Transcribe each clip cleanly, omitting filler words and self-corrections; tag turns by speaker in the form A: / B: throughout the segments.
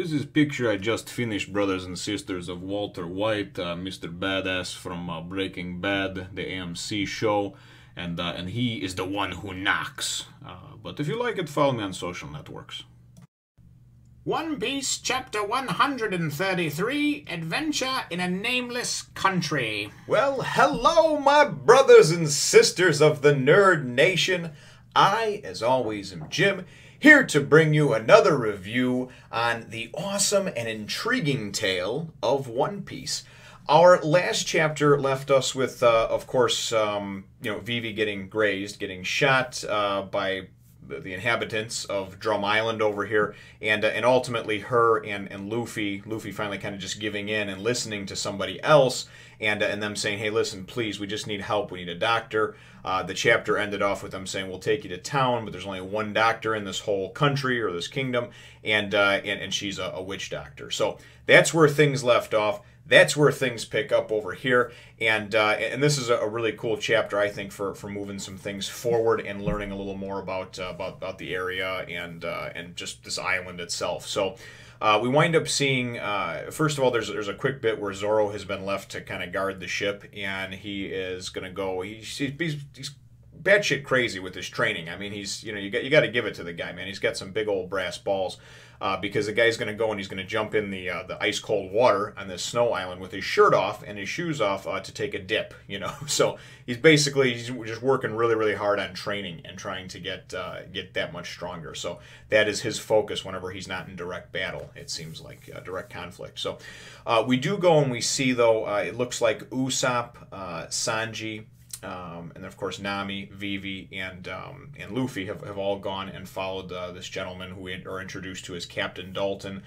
A: This is picture I just finished, brothers and sisters, of Walter White, Mr. Badass from Breaking Bad, the AMC show, and he is the one who knocks. But if you like it, follow me on social networks.
B: One Piece Chapter 133, Adventure in a Nameless Country.
C: Well, hello, my brothers and sisters of the Nerd Nation. I, as always, am Jim, here to bring you another review on the awesome and intriguing tale of One Piece. Our last chapter left us with, of course, Vivi getting grazed, getting shot by the inhabitants of Drum Island over here, and ultimately her and Luffy finally kind of just giving in and listening to somebody else, and them saying, hey, listen, please, we just need help, we need a doctor. The chapter ended off with them saying, we'll take you to town, but there's only one doctor in this whole country or this kingdom, and she's a witch doctor. So that's where things left off. That's where things pick up over here, and this is a really cool chapter, I think, for moving some things forward and learning a little more about the area and just this island itself. So we wind up seeing, first of all, there's a quick bit where Zoro has been left to kind of guard the ship, and he is going to go. He's batshit crazy with his training. I mean, he's you got to give it to the guy, man. He's got some big old brass balls. Because the guy's going to go and he's going to jump in the ice cold water on this snow island with his shirt off and his shoes off to take a dip, So he's just working really, really hard on training and trying to get that much stronger. So that is his focus whenever he's not in direct battle. It seems like direct conflict. So we do go and we see, though, it looks like Usopp, Sanji, and of course Nami, Vivi, and Luffy have all gone and followed this gentleman who we are introduced to as Captain Dalton.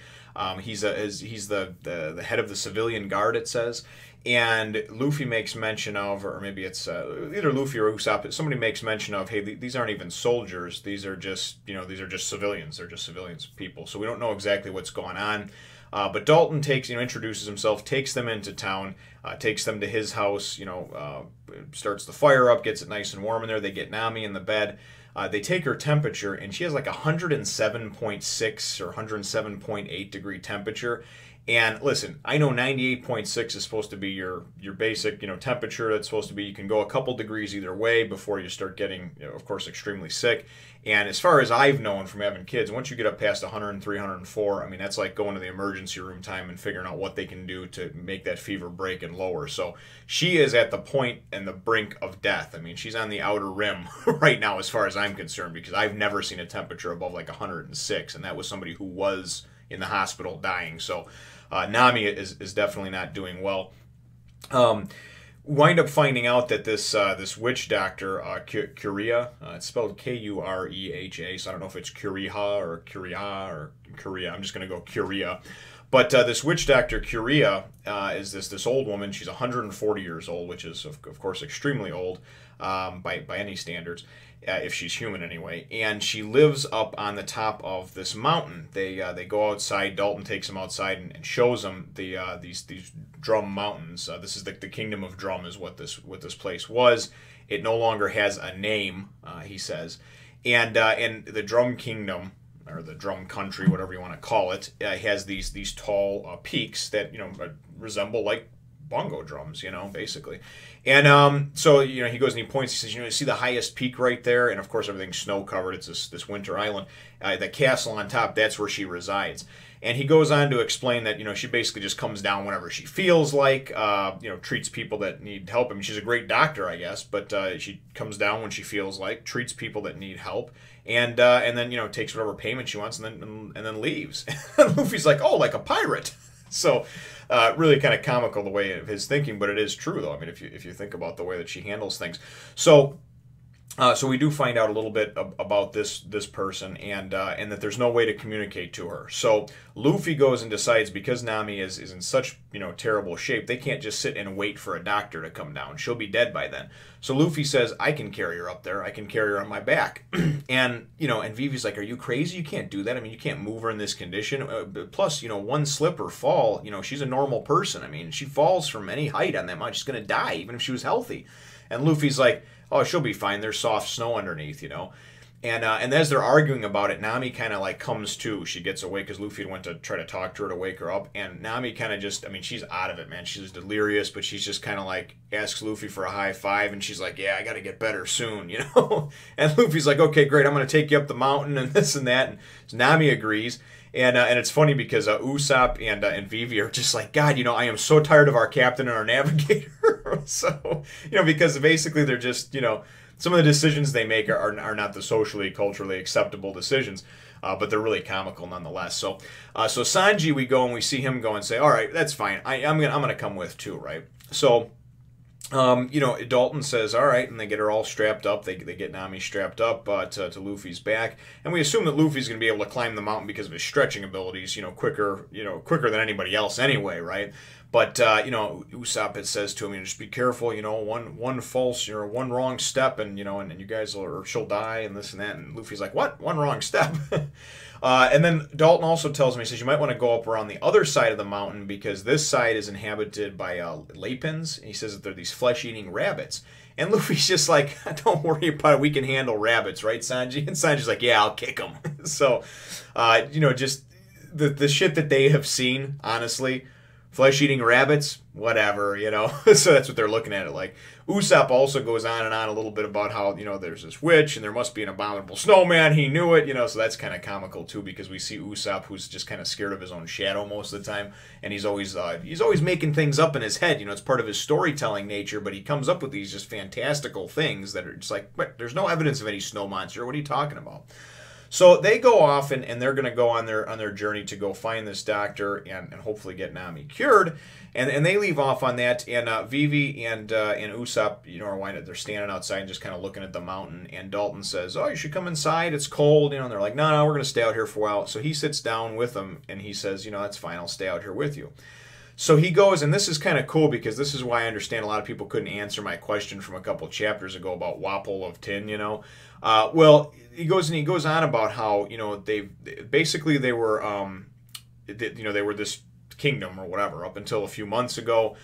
C: He's the head of the civilian guard, it says, and Luffy makes mention of, or maybe it's either Luffy or Usopp. Somebody makes mention of, hey, these aren't even soldiers. These are just civilians. They're just civilians, people. So we don't know exactly what's going on. But Dalton introduces himself, takes them into town, takes them to his house, starts the fire up, gets it nice and warm in there. They get Nami in the bed. They take her temperature, and she has like 107.6 or 107.8 degree temperature. And listen, I know 98.6 is supposed to be your basic, temperature. That's supposed to be, you can go a couple degrees either way before you start getting, of course, extremely sick. And as far as I've known from having kids, once you get up past 103, 104, I mean, that's like going to the emergency room time and figuring out what they can do to make that fever break and lower. So she is at the point and the brink of death. I mean, she's on the outer rim right now as far as I'm concerned, because I've never seen a temperature above like 106, and that was somebody who was in the hospital dying. So Nami is definitely not doing well. Wind up finding out that this witch doctor, Kureha, it's spelled Kureha, so I don't know if it's Kureha or Kureha. I'm just going to go Kureha. But this witch doctor, Kureha, is this old woman. She's 140 years old, which is, of course, extremely old by any standards, if she's human anyway. And she lives up on the top of this mountain. They go outside. Dalton takes them outside and shows them these Drum Mountains. This is the Kingdom of Drum is what this place was. It no longer has a name, he says. And the Drum Kingdom, or the Drum Country, whatever you want to call it, has these tall peaks that resemble like bongo drums, basically. And so he goes and he points. He says, you see the highest peak right there, and of course everything's snow covered. It's this winter island. The castle on top, that's where she resides. And he goes on to explain that she basically just comes down whenever she feels like, treats people that need help. I mean, she's a great doctor, I guess, but she comes down when she feels like, treats people that need help, and then takes whatever payment she wants, and then leaves. And Luffy's like, oh, like a pirate. So really kind of comical the way of his thinking, but it is true though. I mean, if you think about the way that she handles things. So we do find out a little bit about this person, and that there's no way to communicate to her. So Luffy goes and decides, because Nami is in such terrible shape, they can't just sit and wait for a doctor to come down. She'll be dead by then. So Luffy says, I can carry her up there. I can carry her on my back. and Vivi's like, are you crazy? You can't do that. I mean, you can't move her in this condition. Plus, one slip or fall, she's a normal person. I mean, she falls from any height on that much, she's going to die, even if she was healthy. And Luffy's like, oh, she'll be fine. There's soft snow underneath, And as they're arguing about it, Nami kind of like comes to. She gets awake because Luffy went to try to talk to her to wake her up. And Nami kind of just, I mean, she's out of it, man. She's delirious, but she's just kind of like asks Luffy for a high five. And she's like, yeah, I got to get better soon, you know? And Luffy's like, okay, great. I'm going to take you up the mountain and this and that. And so Nami agrees. And it's funny because Usopp and Vivi are just like, God, you know, I am so tired of our captain and our navigator. So, you know, because basically they're just, you know, some of the decisions they make are not the socially, culturally acceptable decisions, but they're really comical nonetheless. So Sanji, we go and we see him go and say, all right, that's fine. I'm gonna come with too, right? So, you know, Dalton says, all right, and they get her all strapped up. They get Nami strapped up to Luffy's back, and we assume that Luffy's gonna be able to climb the mountain because of his stretching abilities, quicker than anybody else anyway, right? But, you know, Usopp, it says to him, you know, just be careful, you know, one false, you know, one wrong step, and, you know, and you guys will, or she'll die, and this and that. And Luffy's like, what? One wrong step? And then Dalton also tells him, he says, you might want to go up around the other side of the mountain because this side is inhabited by lapins. And he says that they're these flesh-eating rabbits. And Luffy's just like, don't worry about it, we can handle rabbits, right, Sanji? And Sanji's like, yeah, I'll kick them. So, you know, just the shit that they have seen, honestly, flesh-eating rabbits, whatever, you know. So that's what they're looking at it like. Usopp also goes on and on a little bit about how, you know, there's this witch and there must be an abominable snowman. He knew it, you know, so that's kind of comical too because we see Usopp who's just kind of scared of his own shadow most of the time, and he's always making things up in his head. You know, it's part of his storytelling nature, but he comes up with these just fantastical things that are just like, but there's no evidence of any snow monster. What are you talking about? So they go off and they're going to go on their journey to go find this doctor and hopefully get Nami cured. And they leave off on that. And Vivi and Usopp, you know, are winding. They're standing outside and just kind of looking at the mountain. And Dalton says, "Oh, you should come inside. It's cold." You know, and they're like, "No, we're going to stay out here for a while." So he sits down with them and he says, "You know, that's fine. I'll stay out here with you." So he goes, and this is kind of cool because this is why I understand a lot of people couldn't answer my question from a couple chapters ago about Wapol of Tin, you know. Well, he goes on about how, you know, they were this kingdom or whatever up until a few months ago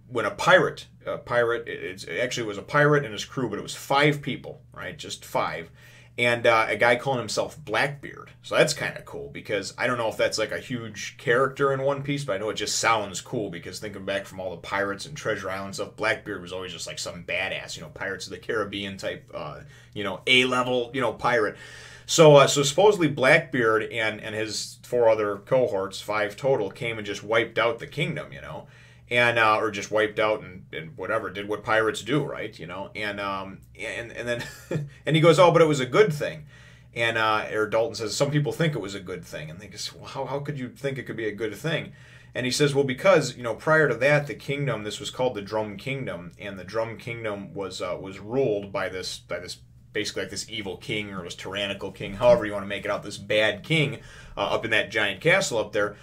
C: when a pirate, it actually was a pirate and his crew, but it was 5 people, right? Just 5. And a guy calling himself Blackbeard. So that's kind of cool because I don't know if that's like a huge character in One Piece, but I know it just sounds cool because thinking back from all the pirates and Treasure Island stuff, Blackbeard was always just like some badass, you know, Pirates of the Caribbean type, you know, A-level, you know, pirate. So supposedly Blackbeard and his 4 other cohorts, 5 total, came and just wiped out the kingdom, you know. And or just wiped out and whatever, did what pirates do, right? You know, and then and he goes, oh, but it was a good thing, and or Dalton says some people think it was a good thing, and think, well, how could you think it could be a good thing? And he says, well, because, you know, prior to that, the kingdom, this was called the Drum Kingdom, and the Drum Kingdom was ruled by this basically like this evil king or this tyrannical king, however you want to make it out, this bad king up in that giant castle up there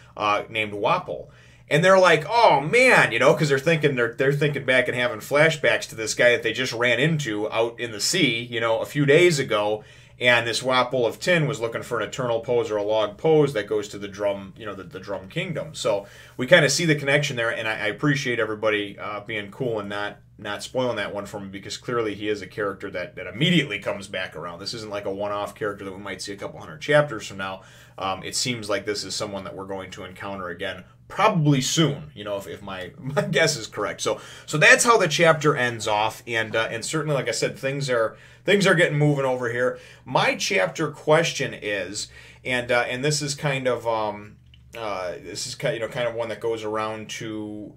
C: named Wapol. And they're like, oh man, you know, because they're thinking back and having flashbacks to this guy that they just ran into out in the sea, you know, a few days ago. And this Wapol of Tin was looking for an eternal pose or a log pose that goes to the drum, you know, the Drum Kingdom. So we kind of see the connection there, and I appreciate everybody being cool and not spoiling that one for me because clearly he is a character that immediately comes back around. This isn't like a one-off character that we might see a couple hundred chapters from now. It seems like this is someone that we're going to encounter again probably soon, you know, if my guess is correct. So that's how the chapter ends off, and certainly, like I said, things are getting moving over here. My chapter question is, and this is kind of kind of one that goes around to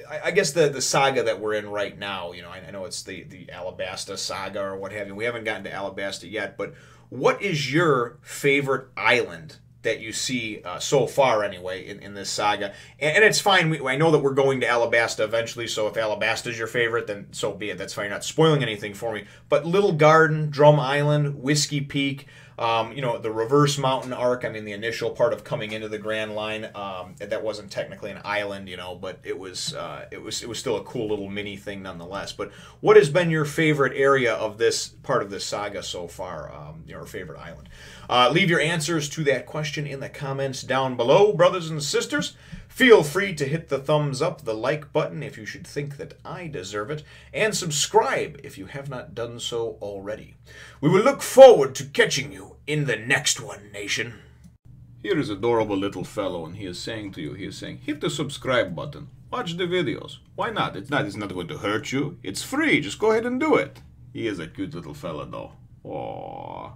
C: I guess the saga that we're in right now. You know, I know it's the Alabasta saga or what have you. We haven't gotten to Alabasta yet, but what is your favorite island that you see so far anyway in this saga? And it's fine. I know that we're going to Alabasta eventually, so if Alabasta is your favorite, then so be it. That's fine. You're not spoiling anything for me. But Little Garden, Drum Island, Whiskey Peak, you know, the Reverse Mountain arc, I mean, the initial part of coming into the Grand Line, that wasn't technically an island, you know, but it was still a cool little mini thing nonetheless. But what has been your favorite area of this part of this saga so far, your favorite island? Leave your answers to that question in the comments down below, brothers and sisters. Feel free to hit the thumbs up, the like button if you should think that I deserve it, and subscribe if you have not done so already. We will look forward to catching you in the next one, nation.
A: Here is adorable little fellow, and he is saying to you, hit the subscribe button. Watch the videos. Why not? It's not going to hurt you. It's free. Just go ahead and do it. He is a cute little fella, though. Aww.